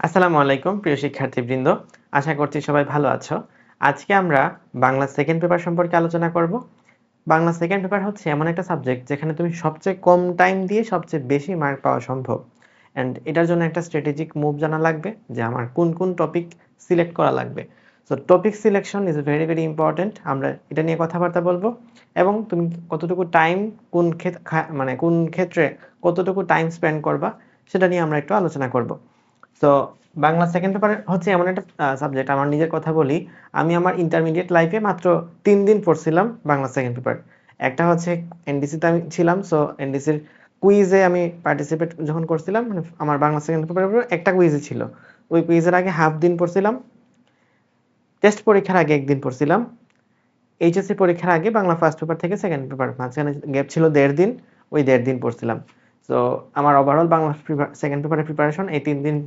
আসসালামু আলাইকুম প্রিয় শিক্ষার্থীবৃন্দ। আশা করছি সবাই ভালো আছো। আজকে আমরা বাংলা সেকেন্ড পেপার সম্পর্কে আলোচনা করব। বাংলা সেকেন্ড পেপার হচ্ছে এমন একটা সাবজেক্ট যেখানে তুমি সবচেয়ে কম টাইম দিয়ে সবচেয়ে বেশি মার্ক পাওয়া সম্ভব। অ্যান্ড এটার জন্য একটা স্ট্র্যাটেজিক মুভ জানা লাগবে যে আমার কোন কোন টপিক সিলেক্ট করা লাগবে। So topic selection is very very important. আমরা এটা নিয়ে কথাবার্তা বলবো এবং তুমি কতটুকু টাইম কোন ক্ষেত্রে কতটুকু টাইম স্পেন্ড করবা সেটা নিয়ে আমরা একটু আলোচনা করব। সো বাংলা সেকেন্ড পেপার হচ্ছে এমন একটা সাবজেক্ট, আমার নিজের কথা বলি, আমি আমার ইন্টারমিডিয়েট লাইফে মাত্র 3 দিন পড়ছিলাম বাংলা সেকেন্ড পেপার। একটা হচ্ছে এনডিসিতে আমি ছিলাম, সো এনডিসির কুইজে আমি পার্টিসিপেট যখন করছিলাম, মানে আমার বাংলা সেকেন্ড পেপারের একটা কুইজে ছিল, ওই কুইজের আগে হাফ দিন পড়ছিলাম, টেস্ট পরীক্ষার আগে একদিন পড়ছিলাম, এইচএসসি পরীক্ষার আগে বাংলা ফার্স্ট পেপার থেকে সেকেন্ড পেপার মাঝখানে গ্যাপ ছিল 1.5 দিন, ওই 1.5 দিন পড়ছিলাম। সো আমার ওভারঅল বাংলা সেকেন্ড পেপারের প্রিপারেশন এই 3 দিন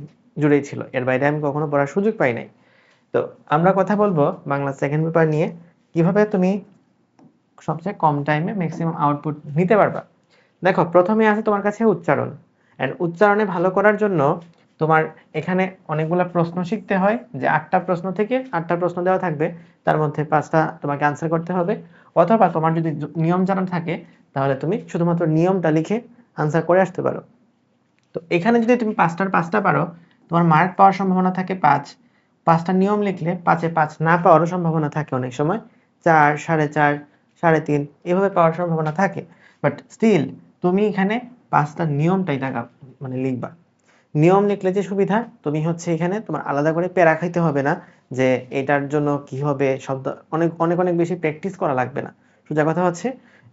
জুড়েই ছিল, এর বাইরে আমি কখনো পড়ার সুযোগ পাই নাই। তো আমরা কথা বলবো বাংলা সেকেন্ড পেপার নিয়ে, কিভাবে তুমি সবচেয়ে কম টাইমে ম্যাক্সিমাম আউটপুট নিতে পারবা। দেখো, প্রথমে আছে তোমার কাছে উচ্চারণ। অ্যান্ড উচ্চারণে ভালো করার জন্য তোমার এখানে অনেকগুলো প্রশ্ন শিখতে হয়, যে 8টা প্রশ্ন থেকে 8টা প্রশ্ন দেওয়া থাকবে, তার মধ্যে 5টা তোমাকে আনসার করতে হবে। অথবা তোমার যদি নিয়ম জানা থাকে তাহলে তুমি শুধুমাত্র নিয়মটা লিখে আনসার করে আসতে পারো। তো এখানে যদি তুমি 5টার 5টা পারো, তোমার মার্ক পাওয়ার সম্ভাবনা থাকে 5। 5টা নিয়ম লিখলে 5-এ 5 না পাওয়ারও সম্ভাবনা থাকে, অনেক সময় 4, 4.5, 3.5 এভাবে পাওয়ার সম্ভাবনা থাকে। বাট স্টিল তুমি এখানে 5টা নিয়মটাই মানে লিখবা। নিয়ম লিখলে যে সুবিধা, তুমি হচ্ছে এখানে তোমার আলাদা করে প্যারা খাইতে হবে না যে এটার জন্য কি হবে, শব্দ অনেক অনেক অনেক বেশি প্র্যাকটিস করা লাগবে না। সোজা কথা হচ্ছে,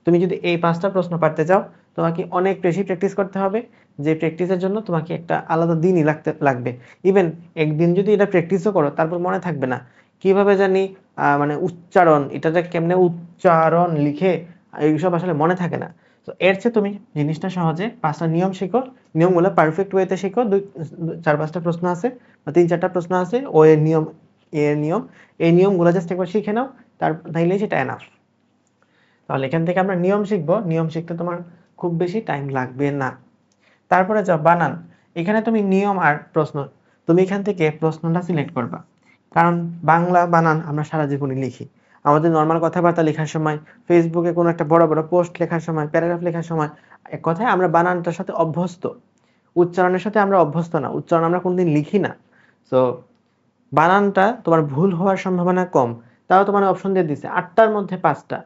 তুমি যদি এই 5টা প্রশ্ন পারতে চাও, তোমাকে অনেক বেশি প্র্যাকটিস করতে হবে, যে প্র্যাকটিসের জন্য তোমাকে একটা আলাদা দিনই লাগবে। ইভেন একদিন যদি এটা প্র্যাকটিসও করো, তারপর মনে থাকবে না কিভাবে জানি মানে উচ্চারণ, এটা যে কেমনে উচ্চারণ লিখে, এইসব আসলে মনে থাকে না। তো এর চেয়ে তুমি জিনিসটা সহজে 5টা নিয়ম শিখো, নিয়মগুলো পারফেক্ট ওয়েতে শিখো। 4-5টা প্রশ্ন আছে বা 3-4টা প্রশ্ন আছে, ও এর নিয়ম, এর নিয়ম, এই নিয়মগুলো জাস্ট একবার শিখে নাও, তাইলেই সেটা এনাফ। তাহলে এখান থেকে আমরা নিয়ম শিখবো, নিয়ম শিখতে তোমার খুব বেশি টাইম লাগবে না। তারপরে যাও বানান। এখানে তুমি নিয়ম আর প্রশ্ন, তুমি এখান থেকে প্রশ্নটা সিলেক্ট করবা। কারণ বাংলা বানান আমরা সারা জীবনই লিখি, আমাদের নর্মাল কথাবার্তা লেখার সময়, ফেসবুকে কোনো একটা বড় বড় পোস্ট লেখার সময়, প্যারাগ্রাফ লেখার সময়, এক কথায় আমরা বানানটার সাথে অভ্যস্ত, উচ্চারণের সাথে আমরা অভ্যস্ত না, উচ্চারণ আমরা কোনদিন লিখি না। সো বানানটা তোমার ভুল হওয়ার সম্ভাবনা কম। তাও তোমার অপশন দিয়ে দিচ্ছে 8টার মধ্যে 5টা,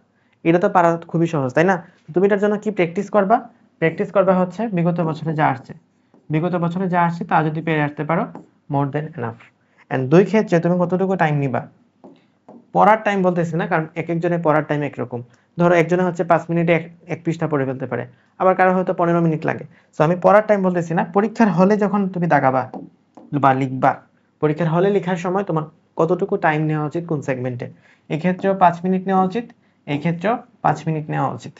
এটা তো পারা খুবই সহজ, তাই না? তুমি এটার জন্য কি প্র্যাকটিস করবা? প্র্যাকটিস করবা হচ্ছে বিগত বছরে যা আসছে, বিগত বছরে যা আসছে তা যদি পেরে আসতে পারো, মোর দেন এনাফ। অ্যান্ড দুই ক্ষেত্রে তুমি কতটুকু টাইম নিবা। পড়ার টাইম বলতেছি না, কারণ এক একজনের পড়ার টাইম একরকম। ধরো একজনে হচ্ছে 5 মিনিটে এক পৃষ্ঠা পড়ে ফেলতে পারে, আবার কারো হয়তো 15 মিনিট লাগে। সো আমি পড়ার টাইম বলতেছি না, পরীক্ষার হলে যখন তুমি দাগাবা বা লিখবা, পরীক্ষার হলে লেখার সময় তোমার কতটুকু টাইম নেওয়া উচিত কোন সেগমেন্টে। এক্ষেত্রেও 5 মিনিট নেওয়া উচিত, এই ক্ষেত্রেও 5 মিনিট নেওয়া উচিত।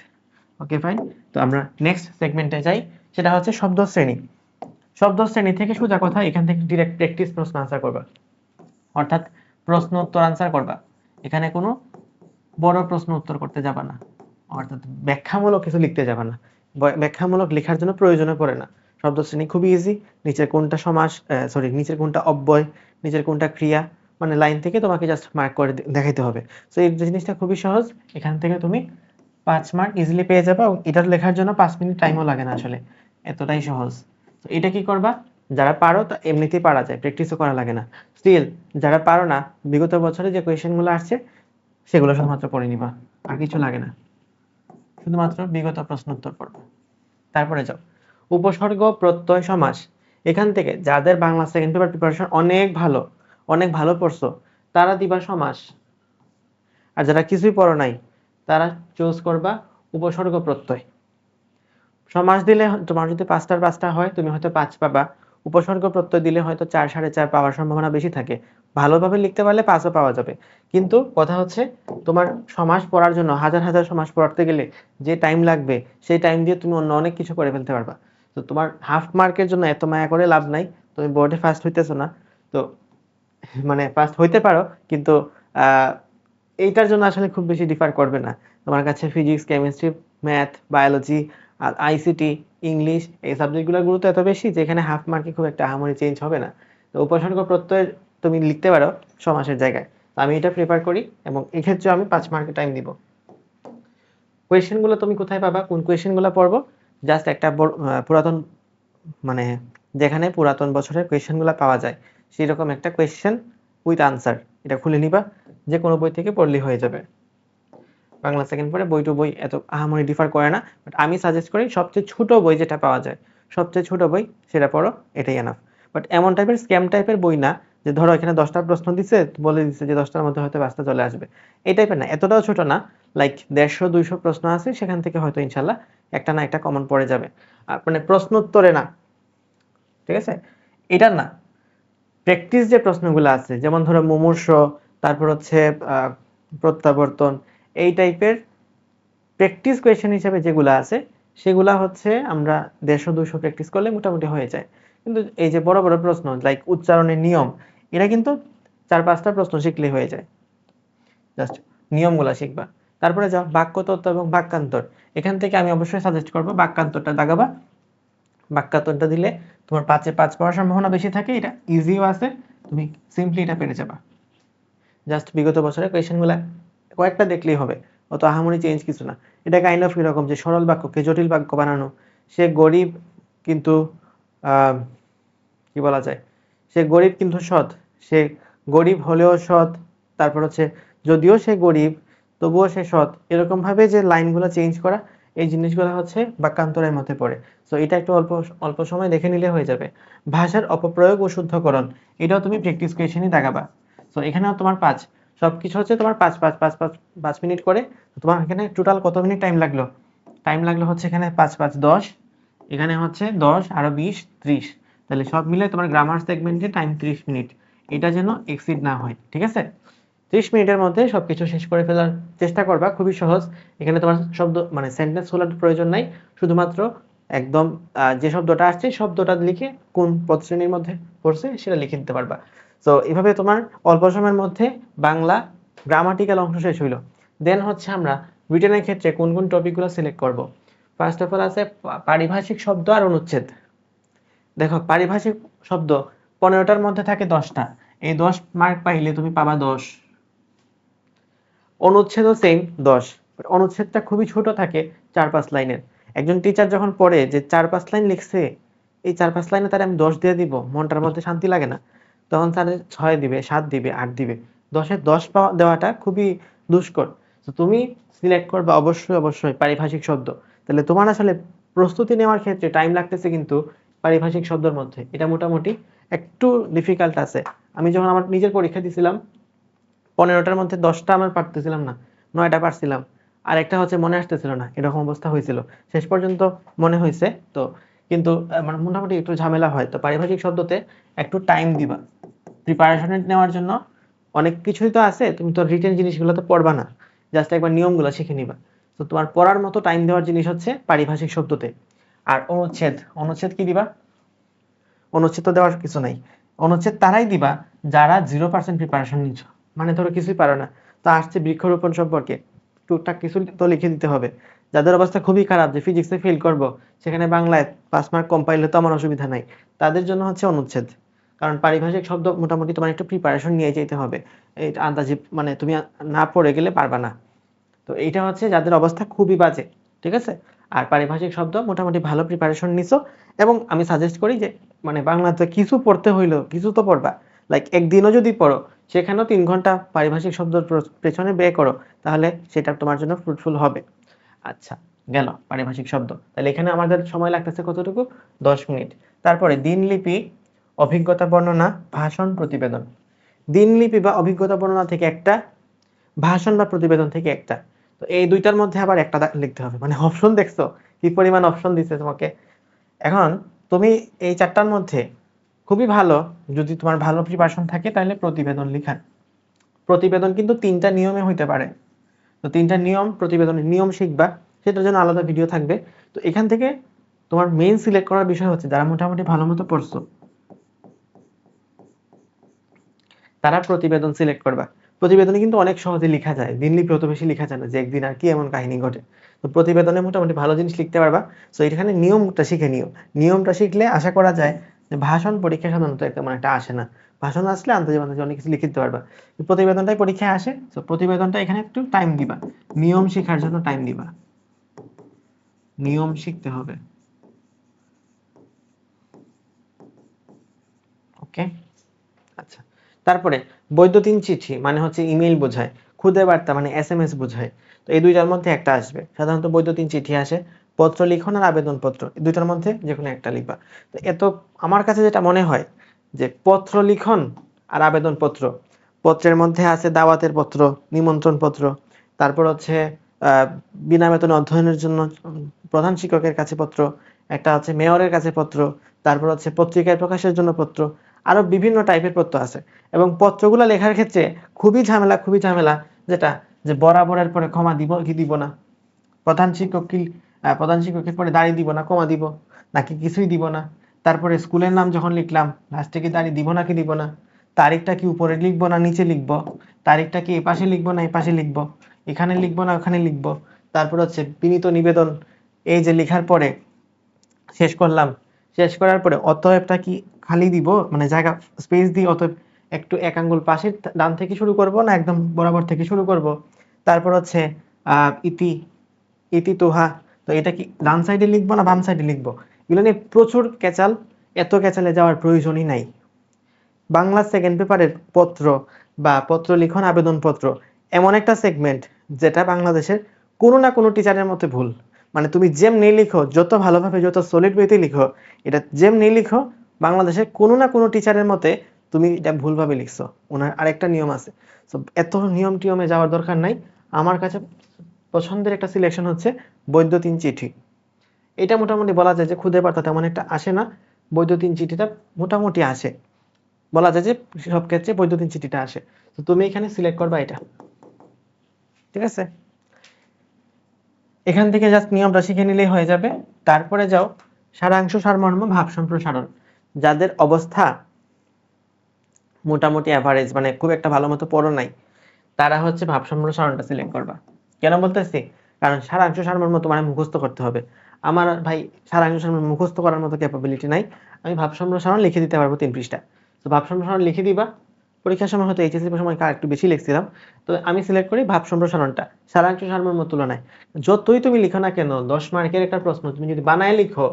Okay fine. তো আমরা নেক্সট সেগমেন্টে যাই, সেটা হচ্ছে শব্দ শ্রেণী। শব্দ শ্রেণী থেকে সোজা কথা, এখান থেকে ডিরেক্ট প্র্যাকটিস প্রশ্ন আনসার করবা, অর্থাৎ প্রশ্ন উত্তর আনসার করবা। এখানে কোনো বড় প্রশ্ন উত্তর করতে যাবা না, অর্থাৎ ব্যাখ্যামূলক কিছু লিখতে যাবা না, ব্যাখ্যামূলক লেখার জন্য প্রয়োজনে পড়ে না। শব্দ শ্রেণী খুবই ইজি, নিচের কোনটা সমাস, নিচের কোনটা অব্যয়, নিচের কোনটা ক্রিয়া, মানে লাইন থেকে তোমাকে জাস্ট মার্ক করে দেখাইতে হবে। সো এই জিনিসটা খুবই সহজ, এখান থেকে তুমি 5 মার্ক ইজিলি পেয়ে যাবে। এবং এটা লেখার জন্য 5 মিনিট টাইমও লাগে না, আসলে এতটাই সহজ। তো এটা কি করবা, যারা পারো তা এমনিতেই পারা যায়, প্র্যাকটিসও করা লাগে না। স্টিল যারা পারো না, বিগত বছরে যে কোয়েশ্চেনগুলো আসছে সেগুলো শুধুমাত্র পড়ে নিবা, আর কিছু লাগে না, শুধুমাত্র বিগত প্রশ্ন উত্তর পড়বে। তারপরে যাও উপসর্গ প্রত্যয় সমাস। এখান থেকে যাদের বাংলা সেকেন্ড পেপার প্রিপারেশন অনেক ভালো পড়ছো, তারা দিবা সমাস। আর যারা কিছুই পড়ো নাই, তারা চুজ করবা উপসর্গ প্রত্যয়। সমাস দিলে তোমার যদি 5টার 5টা হয়, তুমি হয়তো 5 পাবা। উপসর্গ প্রত্যয় দিলে হয়তো 4, 4.5 পাওয়ার সম্ভাবনা বেশি থাকে। ভালোভাবে লিখতে পারলে 5ও পাওয়া যাবে। কিন্তু কথা হচ্ছে, তোমার সমাস পড়ার জন্য হাজার হাজার সমাস পড়তে গেলে যে টাইম লাগবে, সেই টাইম দিয়ে তুমি অন্য অনেক কিছু করে ফেলতে পারবা। তো তোমার হাফ মার্কের জন্য এত মায়া করে লাভ নাই, তুমি বোর্ডে ফার্স্ট হইতেছো না। তো মানে ফার্স্ট হইতে পারো, কিন্তু আহ এইটার জন্য আসলে খুব বেশি ডিফার করবে না। তোমার কাছে ফিজিক্স, কেমিস্ট্রি, ম্যাথ, বায়োলজি আর আইসিটি, ইংলিশ, এই সাবজেক্টগুলোর গুরুত্ব এত বেশি যে এখানে হাফ মার্কে খুব একটা আহামরি চেঞ্জ হবে না। তো উপসর্গ প্রত্যয় তুমি লিখতে পারো সমাসের জায়গায়। তো আমি এটা প্রিফার করি এবং এক্ষেত্রে আমি 5 মার্কের টাইম দিব। কোয়েশ্চেনগুলো তুমি কোথায় পাবা, কোন কোয়েশ্চেনগুলো পড়বো? জাস্ট একটা পুরাতন মানে যেখানে পুরাতন বছরের কোয়েশ্চেনগুলো পাওয়া যায় সেরকম একটা কোয়েশ্চেন উইথ আনসার, এটা খুলে নিবা, যে কোনো বই থেকে পড়লেই হয়ে যাবে। বাংলা সেকেন্ড পড়ে বই টু বই এত আহামরি ডিফার করে না, বাট আমি সাজেস্ট করি সবচেয়ে ছোট বই যেটা পাওয়া যায়, সবচেয়ে ছোট বই সেটা পড়ো, এটাই এনাফ। বাট এমন টাইপের স্ক্যাম টাইপের বই না যে ধরো এখানে 10টা প্রশ্ন দিছে, বলে দিচ্ছে যে 10টার মধ্যে হয়তো 5টা চলে আসবে, এই টাইপের না, এতটাও ছোট না। লাইক 150-200 প্রশ্ন আছে, সেখান থেকে হয়তো ইনশাল্লাহ একটা না একটা কমন পড়ে যাবে। আর মানে প্রশ্ন উত্তরে না, ঠিক আছে, এটা না, প্র্যাকটিস যে প্রশ্নগুলো আছে যেমন ধরো মুমূর্ষ, তারপর হচ্ছে প্রত্যাবর্তন, এই টাইপের প্র্যাকটিস কোয়েশ্চেন হিসেবে যেগুলো আছে সেগুলা হচ্ছে আমরা 150-200 প্র্যাকটিস করলে মোটামুটি হয়ে যায়। কিন্তু এই যে বড় বড় প্রশ্ন লাইক উচ্চারণের নিয়ম, এটা কিন্তু 4-5টা প্রশ্ন শিখলেই হয়ে যায়, জাস্ট নিয়মগুলা শিখবা। তারপরে যাও বাক্যতত্ত্ব এবং বাক্যান্তর, এখান থেকে আমি অবশ্যই সাজেস্ট করবো বাক্যান্তরটা দাগাবা। বাক্যান্তরটা দিলে তোমার 5-এ 5 পাওয়ার সম্ভাবনা বেশি থাকে, এটা ইজিও আছে, তুমি সিম্পলি এটা পেরে যাবা। জাস্ট বিগত বছরের কোয়েশ্চেনগুলা কয়েকটা দেখলেই হবে, অত আহামরি চেঞ্জ কিছু না। এটা কাইন্ড অফ এরকম যে সরল বাক্যকে জটিল বাক্য বানানো, সে গরিব কিন্তু কি বলা যায়, সে গরিব কিন্তু সৎ, সে গরিব হলেও সৎ, তারপর হচ্ছে যদিও সে গরিব তবুও সে সৎ, এরকম ভাবে যে লাইনগুলো চেঞ্জ করা, এই জিনিসগুলো হচ্ছে বাক্যান্তরের মধ্যে পড়ে। সো এটা একটু অল্প অল্প সময় দেখে নিলে হয়ে যাবে। ভাষার অপপ্রয়োগ ও শুদ্ধকরণ, এটাও তুমি প্র্যাকটিস কোয়েশ্চেনই দাগাবা। সো এখানেও তোমার 5, সবকিছু হচ্ছে তোমার 5 মিনিট করে। তোমার এখানে টোটাল কত মিনিট টাইম লাগলো? টাইম লাগলো হচ্ছে এখানে 5-5-10, এখানে হচ্ছে 10 আরো 20 30, তাহলে সব মিলে তোমার গ্রামার সেগমেন্টে টাইম 30 মিনিট, এটা যেন এক্সিড না হয়, ঠিক আছে? 30 মিনিটের মধ্যে সবকিছু শেষ করে ফেলার চেষ্টা করবা, খুবই সহজ। এখানে তোমার শব্দ মানে সেন্টেন্স খোলার প্রয়োজন নাই, শুধুমাত্র একদম যে শব্দটা আসছে শব্দটা লিখে কোন পদ শ্রেণীর মধ্যে পড়ছে সেটা লিখে দিতে পারবা। সো এভাবে তোমার অল্প সময়ের মধ্যে বাংলা গ্রামাটিক্যাল অংশ শেষ হইলো। দেন হচ্ছে আমরা রিটেনের ক্ষেত্রে কোন কোন টপিকগুলো সিলেক্ট করব। ফার্স্ট অফ অল আছে পারিভাষিক শব্দ আর অনুচ্ছেদ। দেখো পারিভাষিক শব্দ 15টার মধ্যে থাকে 10টা, এই 10 মার্ক পাইলে তুমি পাবা 10। অনুচ্ছেদও সেম 10, অনুচ্ছেদটা খুবই ছোট থাকে, 4-5 লাইনের। একজন টিচার যখন পড়ে যে 4-5 লাইন লিখছে, এই 4-5 লাইনে তার আমি 10 দিয়ে দিব, মনটার মধ্যে শান্তি লাগে না? তখন তার 6 দিবে, 7 দিবে, 8 দিবে, 10-এ 10 পাওয়া দেওয়াটা খুবই দুষ্কর। তো তুমি সিলেক্ট করবে অবশ্যই অবশ্যই পারিভাষিক শব্দ। তাহলে তোমার আসলে প্রস্তুতি নেওয়ার ক্ষেত্রে টাইম লাগতেছে কিন্তু পারিভাষিক শব্দের মধ্যে, এটা মোটামুটি একটু ডিফিকাল্ট আছে। আমি যখন আমার নিজের পরীক্ষা দিছিলাম 15টার মধ্যে 10টা আমার পারতেছিলাম না, 9টা পারছিলাম, আর একটা হচ্ছে মনে আসতেছিল না, এরকম অবস্থা হয়েছিল। শেষ পর্যন্ত মনে হয়েছে তো, কিন্তু মানে মোটামুটি একটু ঝামেলা হয়। তো পারিভাষিক শব্দতে একটু টাইম দিবা প্রিপারেশন নেওয়ার জন্য। অনেক কিছুই তো আছে, তুমি তো রিটেন জিনিসগুলো তো পড়বা না, জাস্ট একবার নিয়মগুলো শিখে নিবা। তো তোমার পড়ার মতো টাইম দেওয়ার জিনিস হচ্ছে পারিভাষিক শব্দতে। আর অনুচ্ছেদ, অনুচ্ছেদ কি দিবা? অনুচ্ছেদ তো দেওয়ার কিছু নাই, অনুচ্ছেদ তারাই দিবা যারা 0% প্রিপারেশন নিচ্ছ, মানে ধরো কিছুই পারো না, তো আসছে বৃক্ষরোপণ সম্পর্কে টুকটাক কিছু তো লিখে দিতে হবে। যাদের অবস্থা খুবই খারাপ, যে ফিজিক্সে ফেল করব, সেখানে বাংলায় 5 মার্ক কম পাইলে তো আমার অসুবিধা নাই, তাদের জন্য হচ্ছে অনুচ্ছেদ। কারণ পারিভাষিক শব্দ মোটামুটি তোমার একটু প্রিপারেশন নিয়ে যেতে হবে, এই আন্দাজি মানে তুমি না পড়ে গেলে পারবা না। তো এইটা হচ্ছে যাদের অবস্থা খুবই বাজে, ঠিক আছে? আর পারিভাষিক শব্দ মোটামুটি ভালো প্রিপারেশন নিছো, এবং আমি সাজেস্ট করি যে মানে বাংলাতে কিছু পড়তে হইলো কিছু তো পড়বা, লাইক একদিনও যদি পড়ো সেখানেও 3 ঘন্টা পারিভাষিক শব্দ পেছনে ব্যয় করো, তাহলে সেটা তোমার জন্য ফ্রুটফুল হবে। আচ্ছা, গেল পারিভাষিক শব্দ। তাহলে এখানে আমাদের সময় লাগতেছে কতটুকু? 10 মিনিট। তারপরে দিনলিপি, অভিজ্ঞতা বর্ণনা, ভাষণ, প্রতিবেদন। দিনলিপি বা অভিজ্ঞতা বর্ণনা থেকে একটা, ভাষণ বা প্রতিবেদন থেকে একটা। তো এই দুইটার মধ্যে আবার একটা লিখতে হবে, মানে অপশন দেখছো কি পরিমাণ অপশন দিছে তোমাকে। এখন তুমি এই 4টার মধ্যে খুবই ভালো, যদি তোমার ভালো প্রিপারেশন থাকে তাহলে প্রতিবেদন লেখা। প্রতিবেদন কিন্তু 3টা নিয়মে হইতে পারে। তো 3টা নিয়ম, প্রতিবেদনের নিয়ম শিখবা, সেটার জন্য আলাদা ভিডিও থাকবে। তো এখান থেকে তোমার মেইন সিলেক্ট করার বিষয় হচ্ছে যারা মোটামুটি ভালো মতো পড়ছো তারা প্রতিবেদন সিলেক্ট করবা। প্রতিবেদনে কিন্তু অনেক সহজে লেখা যায়, দিনলিপি অত বেশি লেখা যায় না যে একদিন আর কি এমন কাহিনী ঘটে। তো প্রতিবেদনে মোটামুটি ভালো জিনিস লিখতে পারবা। সো এখানে নিয়মটা শিখে নিও, নিয়মটা শিখলে আশা করা যায় ভাষণ পরীক্ষা সাধারণত তেমন একটা আসে না, ভাষণ আসলে আন্তর্জাতিক বাণিজ্যে অনেক কিছু লিখে দিতে পারবা, প্রতিবেদনটাই পরীক্ষায় আসে। তো প্রতিবেদনটা এখানে একটু টাইম দিবা, নিয়ম শেখার জন্য টাইম দিবা, নিয়ম শিখতে হবে। ওকে, আচ্ছা। তারপরে বৈদ্যুতিন চিঠি মানে হচ্ছে ইমেইল বোঝায়, খুদে বার্তা মানে এসএমএস বোঝায়। তো এই দুইটার মধ্যে একটা আসবে, সাধারণত বৈদ্যুতিন চিঠি আসে, পত্র লিখন আর আবেদন পত্র, এই দুইটার মধ্যে যে কোনো একটা লিখবা। তো এত আমার কাছে যেটা মনে হয় যে পত্র লিখন আর আবেদন পত্র, পত্রের মধ্যে আছে দাওয়াতের পত্র, নিমন্ত্রণ পত্র, তারপর হচ্ছে বিনা বেতনে অধ্যয়নের জন্য প্রধান শিক্ষকের কাছে পত্র, একটা হচ্ছে মেয়রের কাছে পত্র, তারপর হচ্ছে পত্রিকায় প্রকাশের জন্য পত্র, আরো বিভিন্ন টাইপের পত্র আছে। এবং পত্রগুলো লেখার ক্ষেত্রে খুবই ঝামেলা, যেটা যে বরাবরের পরে কমা দিব কি দিব না, প্রধান শিক্ষক কি প্রধান শিক্ষকের পরে দাড়ি দিব না কমা দিব, নাকি কিছুই দিব না, তারপরে স্কুলের নাম যখন লিখলাম লাস্টে কি দাড়ি দিব নাকি দিব না, তারিখটা কি উপরে লিখবো না নিচে লিখবো, তারিখটা কি এপাশে লিখবো না এপাশে লিখবো, এখানে লিখবো না ওখানে লিখবো, তারপর হচ্ছে বিনীত নিবেদন, এই যে লেখার পরে শেষ করলাম, শেষ করার পরে অতএবটা কি খালি দিব মানে জায়গা স্পেস দিয়ে অতএব একটু এক আঙ্গুল পাশে ডান থেকে শুরু করব না একদম বরাবর থেকে শুরু করব, তারপর হচ্ছে ইতি, ইতি তোহা, তো এটা কি ডান সাইডে লিখবো না বাম সাইডে লিখবো, এগুলো নিয়ে প্রচুর ক্যাচাল, এত ক্যাচালে যাওয়ার প্রয়োজনই নাই। বাংলা সেকেন্ড পেপারের পত্র বা পত্র লিখন আবেদনপত্র এমন একটা সেগমেন্ট যেটা বাংলাদেশের কোনো না কোনো টিচারের মতে ভুল, মানে তুমি যেমনি লিখো যত ভালোভাবে যত সলিড ওয়েতে লিখো, এটা যেমনি লিখো বাংলাদেশের কোনো না কোনো টিচারের মতে তুমি এটা ভুলভাবে লিখছো, ওনার আরেকটা নিয়ম আছে। তো এত নিয়ম টিয়মে যাওয়ার দরকার নাই। আমার কাছে পছন্দের একটা সিলেকশন হচ্ছে বৈদ্যুতিন চিঠি। এটা মোটামুটি বলা যায় যে খুদে বার্তা তেমন একটা আসে না, বৈদ্যুতিন চিঠিটা মোটামুটি আসে, বলা যায় যে সব ক্ষেত্রে বৈদ্যুতিন চিঠিটা আসে। তো তুমি এখানে সিলেক্ট করবা এটা, ঠিক আছে? এখান থেকে জাস্ট নিয়মটা শিখে নিলেই হয়ে যাবে। তারপরে যাও সারাংশ সারমর্ম ভাব সম্প্রসারণ, যাদের অবস্থা মোটামুটি অ্যাভারেজ মানে খুব একটা ভালো মতো পড়ো নাই, তারা হচ্ছে ভাব সম্প্রসারণটা সিলেক্ট করবা। কেন বলতেছি, কারণ সারাংশ সারমর্ম তোমার মুখস্থ করতে হবে। আমার ভাই সারাংশ সারমর্ম মুখস্থ করার মতো ক্যাপাবিলিটি নাই, আমি ভাব সম্প্রসারণ লিখে দিতে পারবো 3 পৃষ্ঠা। তো ভাব সম্প্রসারণ লিখে দিবা, পরীক্ষার সময় হয়তো এইচএসসি সময় একটু বেশি লিখছিলাম, তো আমি সিলেক্ট করি ভাব সম্প্রসারণটা সারাংশ সারমর্ম তুলনায়। যতই তুমি লিখো না কেন 10 মার্কের একটা প্রশ্ন তুমি যদি বানায় লিখো,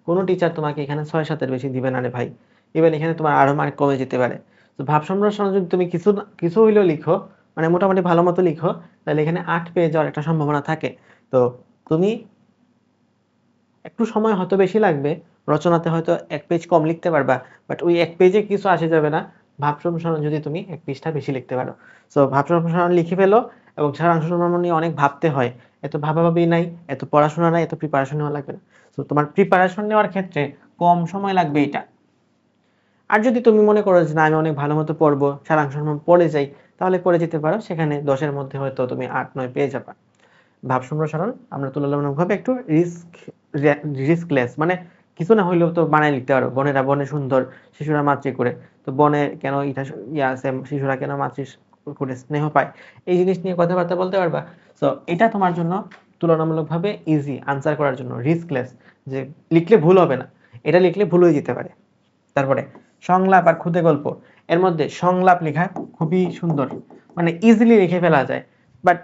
কোনো টিচার তোমাকে এখানে 6-7-এর বেশি দিবে না রে ভাই, ইভেন এখানে তোমার আরো মার্ক কমে যেতে পারে। তো ভাব সম্প্রসারণ যদি তুমি কিছু কিছু হইলেও লিখো, মানে মোটামুটি ভালো মতো লিখো, তাহলে এখানে 8 পেয়ে যাওয়ার একটা সম্ভাবনা থাকে। তো তুমি একটু সময় হয়তো বেশি লাগবে, রচনাতে হয়তো 1 পেজ কম লিখতে পারবা, বাট ওই 1 পেজে কিছু আসে যাবে না ভাব সম্প্রসারণ যদি তুমি 1 পৃষ্ঠা বেশি লিখতে পারো। সো ভাব সম্প্রসারণ লিখে ফেলো, এবং সারাংশ সারমর্ম নিয়ে অনেক ভাবতে হয়, এত ভাবাভাবি নাই, এত পড়াশোনা নাই, এত প্রিপারেশন নেওয়া লাগবে না। সো তোমার প্রিপারেশন নেওয়ার ক্ষেত্রে কম সময় লাগবে এটা। আর যদি তুমি মনে করো যে না আমি অনেক ভালো মতো পড়বো, সারাংশ সারমর্ম পড়ে যাই, তাহলে করে যেতে পারো, সেখানে 10-এর মধ্যে হয়তো তুমি 8-9 পেয়ে যাবা। ভাব সম্প্রসারণ আমরা তুলনামূলকভাবে একটু রিস্কলেস, মানে কিছু না হইলেও তো বানায় লিখতে পারো, বনেরা বনে সুন্দর শিশুরা মাতৃ করে, তো বনে কেন ইটা ইয়া আছে, শিশুরা কেন মাতৃ করে স্নেহ পায়, এই জিনিস নিয়ে কথাবার্তা বলতে পারবা। তো এটা তোমার জন্য তুলনামূলকভাবে ইজি আনসার করার জন্য, রিস্কলেস, যে লিখলে ভুল হবে না, এটা লিখলে ভুল হয়ে যেতে পারে। তারপরে সংলাপ আর খুদে গল্প, এর মধ্যে সংলাপ লেখা খুবই সুন্দর, মানে ইজিলি লিখে ফেলা যায়। বাট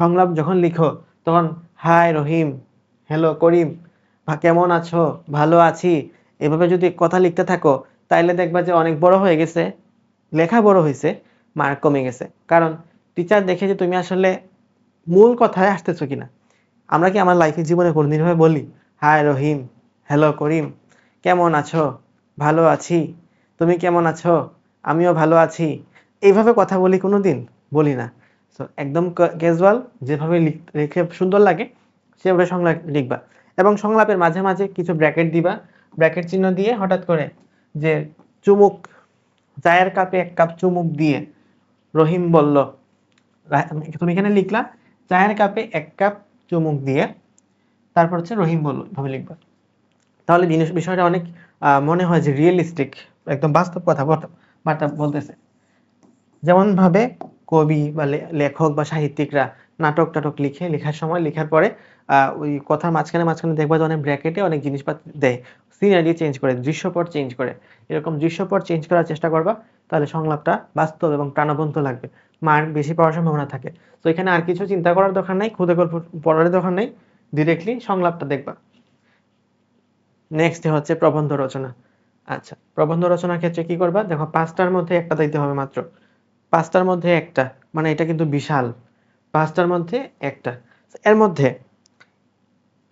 সংলাপ যখন লিখো তখন হাই রহিম, হ্যালো করিম, কেমন আছো, ভালো আছি, এভাবে যদি কথা লিখতে থাকো তাইলে দেখবা যে অনেক বড় হয়ে গেছে, লেখা বড় হয়েছে, মার্ক কমে গেছে। কারণ টিচার দেখে যে তুমি আসলে মূল কথায় আসতেছো কিনা। আমরা কি আমার লাইফের জীবনে কোনদিন ভাবে বলি হাই রহিম, হ্যালো করিম, কেমন আছো, ভালো আছি, তুমি কেমন আছো, আমিও ভালো আছি, এইভাবে কথা বলি কোনোদিন? বলি না। সো একদম ক্যাজুয়াল, যেভাবে লিখে সুন্দর লাগে সেভাবে সংলাপ লিখবা, এবং সংলাপের মাঝে মাঝে কিছু ব্র্যাকেট দিবা, ব্র্যাকেট চিহ্ন দিয়ে হঠাৎ করে যে চুমুক, চায়ের কাপে 1 কাপ চুমুক দিয়ে রহিম বলল, তুমি এখানে লিখলা চায়ের কাপে 1 কাপ চুমুক দিয়ে, তারপর হচ্ছে রহিম বলল, ভাবে লিখবা। তাহলে বিষয়টা অনেক মনে হয় যে রিয়েলিস্টিক, একদম বাস্তব কথা বার্তা বলতেছে। যেমন ভাবে কবি বা লেখক বা সাহিত্যিকরা নাটক টাটক লিখে, লেখার সময় লেখার পরে ওই কথার মাঝখানে মাঝখানে দেখবা যে অনেক ব্র্যাকেটে অনেক জিনিসপাতি দেয়, সিনারি চেঞ্জ করে, দৃশ্যপট চেঞ্জ করে। এরকম দৃশ্যপট চেঞ্জ করার চেষ্টা করবা, তাহলে সংলাপটা বাস্তব এবং প্রাণবন্ত লাগবে, মার্ক বেশি পাওয়ার সম্ভাবনা থাকে। তো এখানে আর কিছু চিন্তা করার দরকার নাই, খুদে গল্প পড়ার দরকার নেই, ডিরেক্টলি সংলাপটা দেখবা। নেক্সট হচ্ছে প্রবন্ধ রচনা। আচ্ছা, প্রবন্ধ রচনার ক্ষেত্রে কি করবা, দেখো 5টার মধ্যে একটা দিতে হবে মাত্র, 5টার মধ্যে একটা, মানে এটা কিন্তু বিশাল, 5টার মধ্যে একটা। এর মধ্যে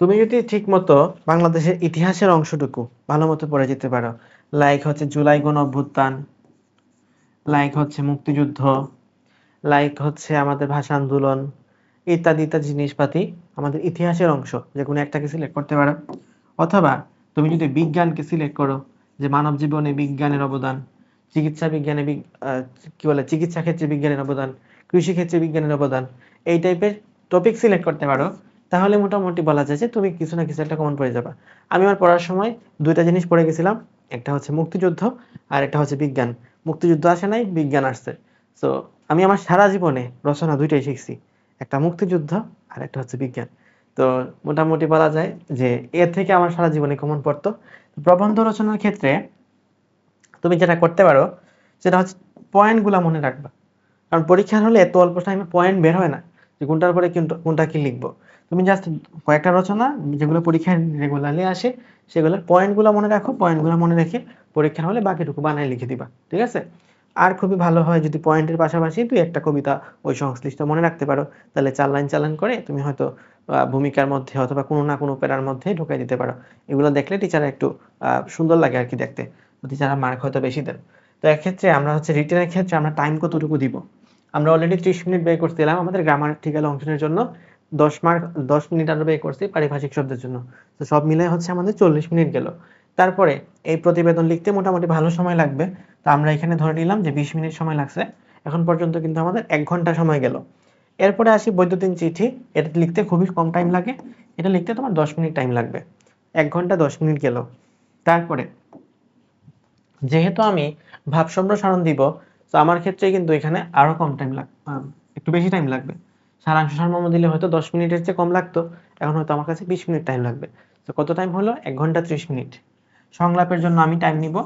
তুমি যদি ঠিক মতো বাংলাদেশের ইতিহাসের অংশটুকু ভালো মতো পড়ে যেতে পারো, লাইক হচ্ছে জুলাই গণ অভ্যুত্থান, লাইক হচ্ছে মুক্তিযুদ্ধ, লাইক হচ্ছে আমাদের ভাষা আন্দোলন, ইত্যাদি ইত্যাদি জিনিসপাতি আমাদের ইতিহাসের অংশ, যে কোনো একটাকে সিলেক্ট করতে পারো। অথবা তুমি যদি বিজ্ঞানকে সিলেক্ট করো, যে মানব জীবনে বিজ্ঞানের অবদান, চিকিৎসা বিজ্ঞানে কি বলে, চিকিৎসা ক্ষেত্রে বিজ্ঞানের অবদান, কৃষি ক্ষেত্রে বিজ্ঞানের অবদান, এই টাইপের টপিক সিলেক্ট করতে পারো, তাহলে মোটামুটি বলা যায় যে তুমি কিছু না কিছু একটা কমন পড়ে যাবা। আমি আমার পড়ার সময় দুইটা জিনিস পড়ে গেছিলাম, একটা হচ্ছে মুক্তিযুদ্ধ আর একটা হচ্ছে বিজ্ঞান। মুক্তিযুদ্ধ আসে নাই, বিজ্ঞান আসছে। সো আমি আমার সারা জীবনে রচনা দুইটাই শিখছি, একটা মুক্তিযুদ্ধ আর একটা হচ্ছে বিজ্ঞান। তো মোটামুটি বলা যায় যে এর থেকে আমার সারা জীবনে কমন পড়তো। প্রবন্ধ রচনার ক্ষেত্রে তুমি যেটা করতে পারো সেটা হচ্ছে পয়েন্টগুলো মনে রাখবা, কারণ পরীক্ষার হলে এত অল্প টাইমে পয়েন্ট বের হয় না যে কোনটার পরে কোনটা কি লিখবো। তুমি জাস্ট কয়েকটা রচনা যেগুলো পরীক্ষায় রেগুলারলি আসে, সেগুলোর পয়েন্টগুলো মনে রাখো, পয়েন্টগুলো মনে রেখে পরীক্ষার হলে বাকিটুকু বানায় লিখে দিবা, ঠিক আছে? আর খুবই ভালো হয় যদি পয়েন্টের পাশাপাশি তুই একটা কবিতা ওই সংশ্লিষ্ট মনে রাখতে পারো, তাহলে 4 লাইন 4 লাইন করে তুমি হয়তো ভূমিকার মধ্যে অথবা কোনো না কোনো প্যারার মধ্যে ঢুকাই দিতে পারো। এগুলো দেখলে টিচার একটু সুন্দর লাগে আর কি দেখতে, টিচাররা মার্ক হয়তো বেশি দেন। তো এক্ষেত্রে আমরা হচ্ছে রিটেনের ক্ষেত্রে আমরা টাইম কতটুকু দিব, আমরা অলরেডি 30 মিনিট ব্যয় করছিলাম আমাদের গ্রামাটিক্যাল অংশের জন্য, 10 মার্ক 10 মিনিট আমরা ব্যয় করছি পারিভাষিক শব্দের জন্য। তো সব মিলে হচ্ছে আমাদের 40 মিনিট গেল। তারপরে এই প্রতিবেদন লিখতে মোটামুটি ভালো সময় লাগবে, তো আমরা এখানে ধরে নিলাম যে 20 মিনিট সময় লাগছে। এখন পর্যন্ত কিন্তু আমাদের 1 ঘন্টা সময় গেল। এরপরে আসি বৈদ্যুতিন চিঠি, এটা লিখতে খুবই কম টাইম লাগে, এটা লিখতে তোমার 10 মিনিট টাইম লাগবে, 1 ঘন্টা 10 মিনিট গেল। তারপরে যেহেতু আমি ভাব সম্প্রসারণ দিব, তো আমার ক্ষেত্রে কিন্তু এখানে আরো কম টাইম লাগবে, একটু বেশি টাইম লাগবে। সারাংশ সারমর্ম দিলে হয়তো 10 মিনিটের চেয়ে কম লাগতো, এখন হয়তো আমার কাছে 20 মিনিট টাইম লাগবে। তো কত টাইম হলো, 1 ঘন্টা 30 মিনিট। সংলাপের জন্য আমি টাইম নিব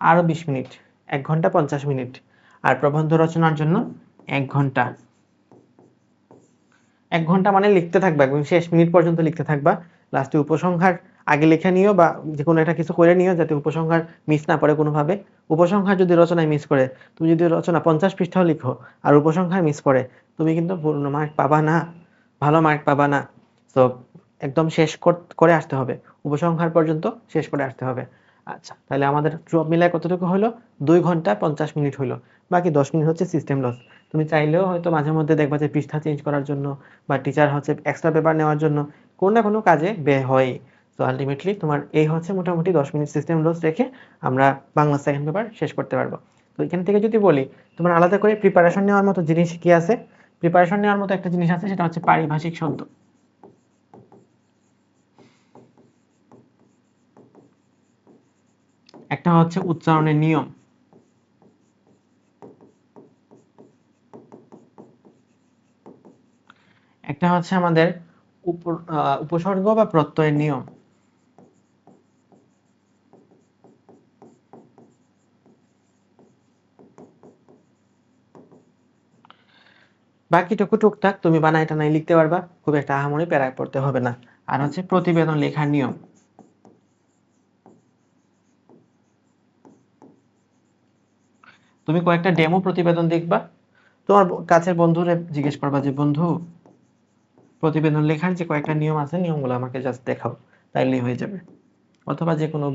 আরো 20 মিনিট, 1 ঘন্টা 50 মিনিট। আর প্রবন্ধ রচনার জন্য 1 ঘন্টা। 1 ঘন্টা মানে লিখতে থাকবা, একদম শেষ মিনিট পর্যন্ত লিখতে থাকবা। লাস্টে উপসংহার আগে লিখে নিও, বা যেকোনো একটা কিছু করে নিও যাতে উপসংহার মিস না পড়ে কোনোভাবে। উপসংহার যদি রচনায় মিস করে, তুমি যদি রচনা 50 পৃষ্ঠাও লিখো আর উপসংহার মিস করে, তুমি কিন্তু পূর্ণ মার্ক পাবা না, ভালো মার্ক পাবা না। তো একদম শেষ করে আসতে হবে, উপসংহার পর্যন্ত শেষ করে আসতে হবে। আচ্ছা, তাহলে আমাদের সব মিলায় কতটুকু হলো, 2 ঘন্টা 50 মিনিট হলো, বাকি 10 মিনিট হচ্ছে সিস্টেম লস। তুমি চাইলেও হয়তো মাঝে মধ্যে দেখবা যে পৃষ্ঠা চেঞ্জ করার জন্য বা টিচার হচ্ছে এক্সট্রা পেপার নেওয়ার জন্য কোনো না কোনো কাজে ব্যয় হয়। তো আলটিমেটলি তোমার এই হচ্ছে মোটামুটি 10 মিনিট সিস্টেম লস রেখে আমরা বাংলা সেকেন্ড পেপার শেষ করতে পারবো। তো এখান থেকে যদি বলি, তোমার আলাদা করে প্রিপারেশন নেওয়ার মতো জিনিস কি আছে, প্রিপারেশন নেওয়ার মতো একটা জিনিস আছে, সেটা হচ্ছে পারিভাষিক শব্দ। একটা হচ্ছে উচ্চারণের নিয়ম, একটা হচ্ছে আমাদের উপসর্গ বা প্রত্যয়ের নিয়ম, বাকিটুকু টুকটাক তুমি বানাই টানাই লিখতে পারবা, খুব একটা আহামরি প্যারায় পড়তে হবে না। আর হচ্ছে প্রতিবেদন লেখার নিয়ম, তুমি কয়েকটা ডেমো প্রতিবেদন দেখবা, তোমার কাছের বন্ধুরে জিজ্ঞেস করবা যে বন্ধু, প্রতিবেদন লেখার যে কয়েকটা নিয়ম আছে নিয়মগুলো আমাকে জাস্ট দেখাও, তাইলেই হয়ে যাবে। অথবা যে কোনো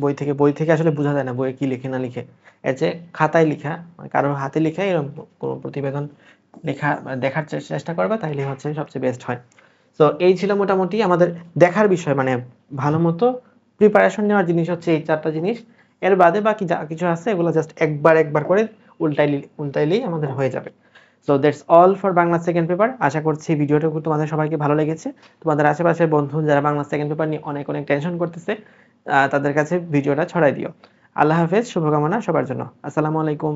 বই থেকে আসলে বোঝা যায় না বইয়ে কি লিখে না লিখে, এর যে খাতায় লেখা, মানে কারোর হাতে লেখা এরকম কোনো প্রতিবেদন লেখা দেখার চেষ্টা করবা, তাইলে হচ্ছে সবচেয়ে বেস্ট হয়। তো এই ছিল মোটামুটি আমাদের দেখার বিষয়, মানে ভালো মতো প্রিপারেশন নেওয়ার জিনিস হচ্ছে এই 4টা জিনিস। এর বাদে বাকি যা কিছু আছে এগুলো জাস্ট একবার একবার করে উল্টাইলেই আমাদের হয়ে যাবে। So that's all for Bangla second paper. আশা করছি ভিডিওটা তোমাদের সবাইকে ভালো লেগেছে। তোমাদের আশেপাশের বন্ধু যারা বাংলা সেকেন্ড পেপার নিয়ে অনেক অনেক টেনশন করতেছে, তাদের কাছে ভিডিওটা ছড়াই দিও। আল্লাহ হাফেজ, শুভকামনা সবার জন্য। আসসালামু আলাইকুম।